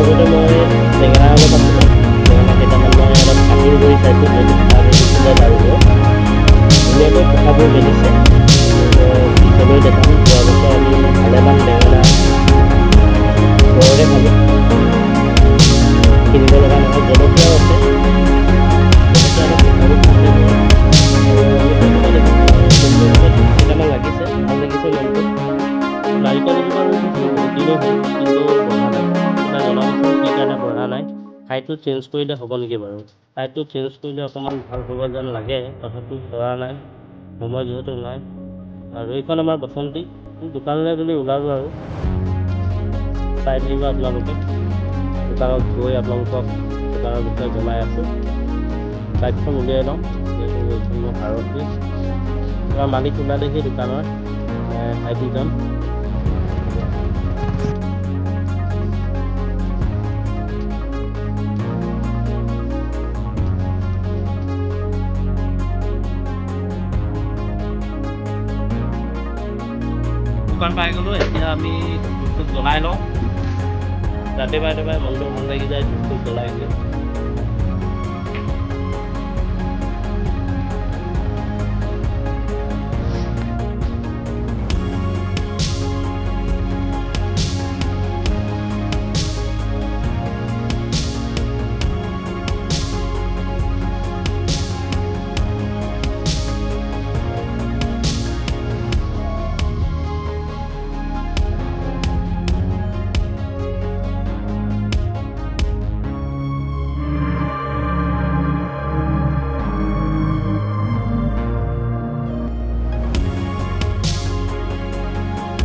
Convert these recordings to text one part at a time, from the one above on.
লগতে মই বেঙেনা অলপ আছিলে বেঙেনা কেইটামান মই অলপ কাটিং কৰি চাইছোঁ যিহেতু পিঠা বেলিছিলে লাড়ুবোৰ ধুনীয়াকৈ পিঠাবোৰ বেলিছে পিছলৈ দেখাম যোৱা বছৰ আমি ভালেমান বেঙেনা ঘৰতে খালোঁ কিনিব লগা নহয় জলকীয়াও আছে জলকীয়া অলপ পিঠাবোৰ খাওঁতে ঘৰত কেইটামান লাগিছে ভাল লাগিছে মনটো নাৰিকল এজোপা ৰুই থৈছিলোঁ বহুত দিনেই হ'ল কিন্তু বঢ়া নাই আপোনালোকে জনাবচোন কি কাৰণে বঢ়া নাই ঠাইটো চেঞ্জ কৰিলে হ'ব নেকি বাৰু ঠাইটো চেঞ্জ কৰিলে অকণমান ভাল হ'ব যেন লাগে তথাপিও পৰা নাই সময় যিহেতু নাই আৰু এইখন আমাৰ বসন্তী দোকানলৈ বুলি ওলালোঁ আৰু চাই থাকিব আপোনালোকে দোকানত গৈ আপোনালোকক দোকানৰ বিষয়ে জনাই আছোঁ বাইকখন উলিয়াই লওঁ যিহেতু এইখন মোৰ সাৰথি আমাৰ মালিক ওলালেহি দোকানৰ ভাইটিজন দোকান পাই গ'লোঁ এতিয়া আমি ধূপটো জ্বলাই লওঁ ৰাতিপুৱাই মনটো ভাল লাগি যায় ধূপটো জ্বলাই দিয়ে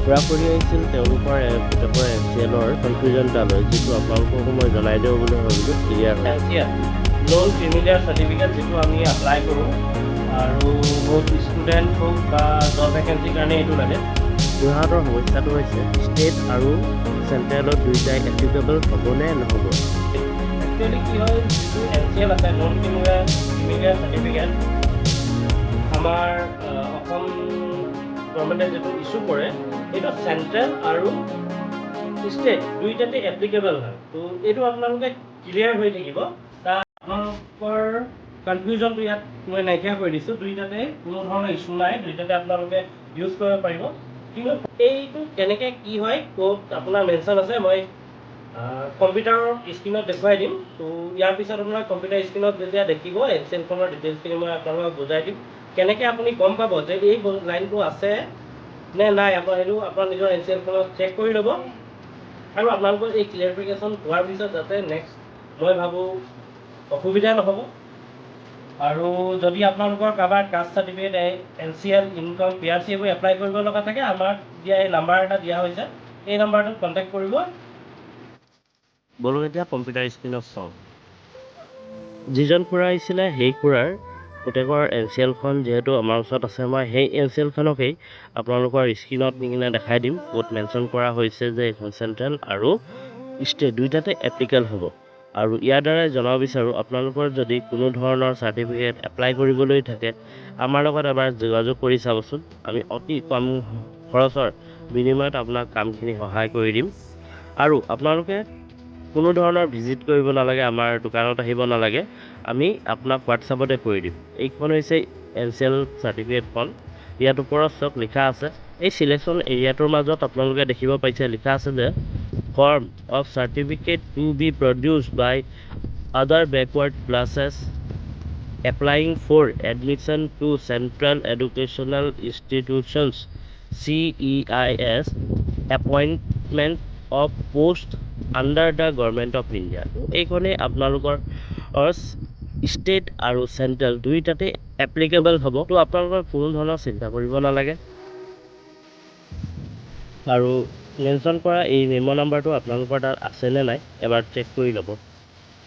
পুৰা কৰি আহিছিল তেওঁলোকৰ কিতাপৰ MCL-ৰ কনফিউজনটালৈ যিটো আপোনালোককো মই জনাই দিওঁ বুলি ভাবিলোঁ ক্লিয়াৰ হয় এতিয়া লোন ক্ৰিমিলিয়াৰ চাৰ্টিফিকেট যিটো আমি এপ্লাই কৰোঁ আৰু বহুত ষ্টুডেণ্ট হওক বা জব ভেকেঞ্চিৰ কাৰণে এইটো লাগে যোৰহাটৰ সমস্যাটো হৈছে ষ্টেট আৰু চেণ্ট্ৰেলত দুয়োটাই এপ্লিকেবল হ'বনে নহ'ব একচুৱেলি কি হয় যিটো MCL আছে লোন ক্ৰিমিলিয়াৰ চাৰ্টিফিকেট আমাৰ অসম গভৰ্ণমেণ্টে যিটো ইছ্যু কৰে এইটো চেণ্ট্ৰেল আৰু ষ্টেট দুইটাতে এপ্লিকেবল হয় তো এইটো আপোনালোকে ক্লিয়াৰ হৈ থাকিব তাৰ আপোনালোকৰ কনফিউজনটো ইয়াত মই নাইকিয়া কৰি দিছোঁ দুইটাতে কোনো ধৰণৰ ইছ্যু নাই দুইটাতে আপোনালোকে ইউজ কৰিব পাৰিব কিন্তু এইটো কেনেকৈ কি হয় ক'ত আপোনাৰ মেনশ্যন আছে মই কম্পিউটাৰৰ স্ক্ৰীণত দেখুৱাই দিম তো ইয়াৰ পিছত আপোনাৰ কম্পিউটাৰ স্ক্ৰীণত যেতিয়া দেখিব MCL-খনৰ ডিটেইলছখিনি মই আপোনালোকক বুজাই দিম কেনেকৈ আপুনি গম পাব যে এই লাইনটো আছে নে নাই এইটো আপোনাৰ নিজৰ MCL-খনত চেক কৰি ল'ব আৰু আপোনালোকৰ এই ক্লিয়াৰিফিকেশ্যন হোৱাৰ পিছত যাতে নেক্সট মই ভাবোঁ অসুবিধা নহ'ব আৰু যদি আপোনালোকৰ কাৰোবাৰ caste certificate MCL income PRC এইবোৰ এপ্লাই কৰিব লগা থাকে আমাক দিয়া এই নাম্বাৰ এটা দিয়া হৈছে এই নাম্বাৰটোত কণ্টেক্ট কৰিব বলো এতিয়া কম্পিউটাৰ স্ক্ৰীণত চাওঁ যিজন খুৰা আহিছিলে সেই খুৰাৰ পুতেকৰ MCL-খন যিহেতু আমাৰ ওচৰত আছে মই সেই MCL-খনকেই আপোনালোকৰ স্ক্ৰীণত নি কিনে দেখাই দিম ক'ত মেনশ্যন কৰা হৈছে যে এইখন চেণ্ট্ৰেল আৰু ষ্টেট দুইটাতে এপ্লিকেবল হ'ব আৰু ইয়াৰ দ্বাৰাই জনাব বিচাৰোঁ আপোনালোকৰ যদি কোনো ধৰণৰ চাৰ্টিফিকেট এপ্লাই কৰিবলৈ থাকে আমাৰ লগত এবাৰ যোগাযোগ কৰি চাবচোন আমি অতি কম খৰচৰ বিনিময়ত আপোনাক কামখিনি সহায় কৰি দিম আৰু আপোনালোকে কোনো ধৰণৰ ভিজিট কৰিব নালাগে আমাৰ দোকানত আহিব নালাগে আমি আপোনাক হোৱাটছআপতে কৰি দিম এইখন হৈছে MCL চাৰ্টিফিকেটখন ইয়াত ওপৰত চব লিখা আছে এই চিলেকশ্যন এৰিয়াটোৰ মাজত আপোনালোকে দেখিব পাইছে লিখা আছে যে form of certificate to be produced by other backward classes applying for admission to central educational institutions CEIS appointment of post under the Government of India এইখনেই আপোনালোকৰ ষ্টেট আৰু চেণ্ট্ৰেল দুইটাতে এপ্লিকেবল হ'ব তো আপোনালোকৰ কোনো ধৰণৰ চিন্তা কৰিব নালাগে আৰু মেনশ্যন কৰা এই মেম' নাম্বাৰটো আপোনালোকৰ তাত আছেনে নাই এবাৰ চেক কৰি ল'ব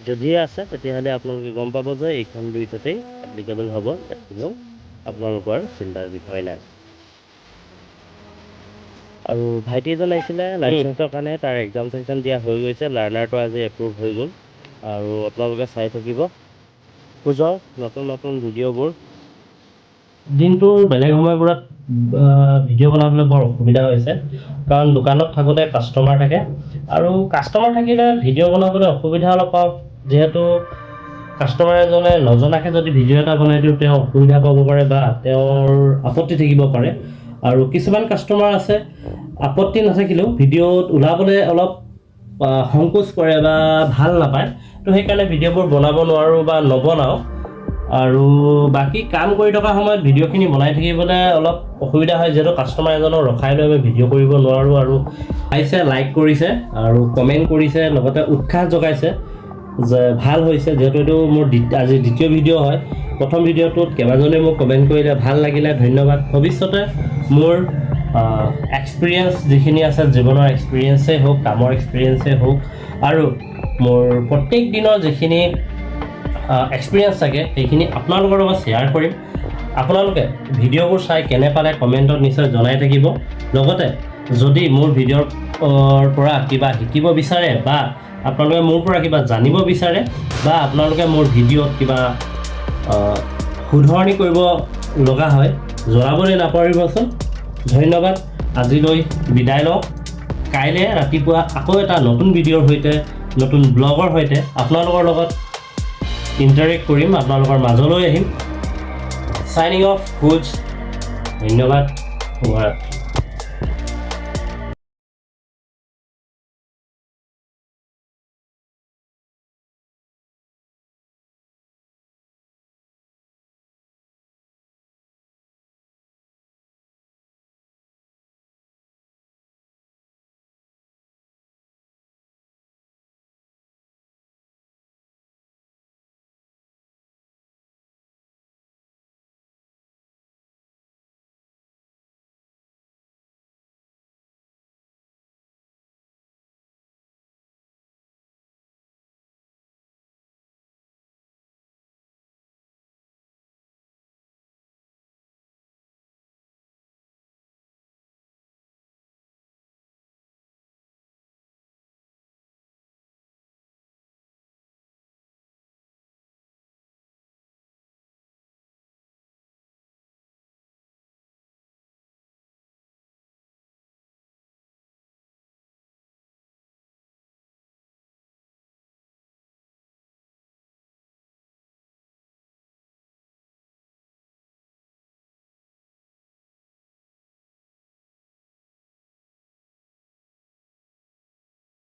যদিহে আছে তেতিয়াহ'লে আপোনালোকে গম পাব যে এইখন দুইটাতেই এপ্লিকেবল হ'ব কোনো আপোনালোকৰ চিন্তাৰ বিষয় নাই আৰু ভাইটি এজন আহিছিলে লাইচেন্সৰ কাৰণে তাৰ এক্সাম চেকশ্যন দিয়া হৈ গৈছে লাৰ্ণাৰটো আজি এপ্ৰুভ হৈ গ'ল আৰু আপোনালোকে চাই থাকিব খোজক নতুন ভিডিঅ'বোৰ দিনটোৰ বেলেগ সময়বোৰত ভিডিঅ' বনাবলৈ বৰ অসুবিধা হৈছে, কাৰণ দোকানত থাকোঁতে কাষ্টমাৰ থাকে আৰু কাষ্টমাৰ থাকিলে ভিডিঅ' বনাবলৈ অসুবিধা অলপ পাওঁ, যিহেতু কাষ্টমাৰ এজনে নজনাকৈ যদি ভিডিঅ' এটা বনাই দিওঁ তেওঁ অসুবিধা পাব পাৰে বা তেওঁৰ আপত্তি থাকিব পাৰে। আৰু কিছুমান কাষ্টমাৰ আছে আপত্তি নাথাকিলেও ভিডিঅ'ত ওলাবলৈ অলপ সংকোচ কৰে বা ভাল নাপায়, তো সেইকাৰণে ভিডিঅ'বোৰ বনাব নোৱাৰোঁ বা নবনাওঁ। আৰু বাকী কাম কৰি থকা সময়ত ভিডিঅ'খিনি বনাই থাকিবলৈ অলপ অসুবিধা হয়, যিহেতু কাষ্টমাৰ এজনক ৰখাই লৈ আমি ভিডিঅ' কৰিব নোৱাৰোঁ। আৰু চাইছে, লাইক কৰিছে আৰু কমেণ্ট কৰিছে, লগতে উৎসাহ জগাইছে যে ভাল হৈছে, যিহেতু এইটো মোৰ আজি দ্বিতীয় ভিডিঅ' হয়। প্ৰথম ভিডিঅ'টোত কেইবাজনে মোক কমেণ্ট কৰিলে, ভাল লাগিলে, ধন্যবাদ। ভৱিষ্যতে মোৰ এক্সপিৰিয়েঞ্চ যিখিনি আছে, জীৱনৰ এক্সপিৰিয়েঞ্চেই হওক, কামৰ এক্সপিৰিয়েঞ্চেই হওক, আৰু মোৰ প্ৰত্যেক দিনৰ যিখিনি এক্সপিৰিয়েঞ্চ থাকে সেইখিনি আপোনালোকৰ লগত শ্বেয়াৰ কৰিম। আপোনালোকে ভিডিঅ'বোৰ চাই কেনে পালে কমেণ্টত নিশ্চয় জনাই থাকিব। লগতে যদি মোৰ ভিডিঅ'ৰ পৰা কিবা শিকিব বিচাৰে বা আপোনালোকে মোৰ পৰা কিবা জানিব বিচাৰে বা আপোনালোকে মোৰ ভিডিঅ'ত কিবা শুধৰণি কৰিব লগা হয়, জনাবলৈ নাপাহৰিবচোন। ধন্যবাদ। আজিলৈ বিদায় লওঁ। কাইলৈ ৰাতিপুৱা আকৌ এটা নতুন ভিডিঅ'ৰ সৈতে, নতুন ব্লগৰ সৈতে আপোনালোকৰ লগত ইণ্টাৰেক্ট কৰিম, আপোনালোকৰ মাজলৈ আহিম। চাইনিং অফ, কুজ। ধন্যবাদ। শুভৰাত্ৰি।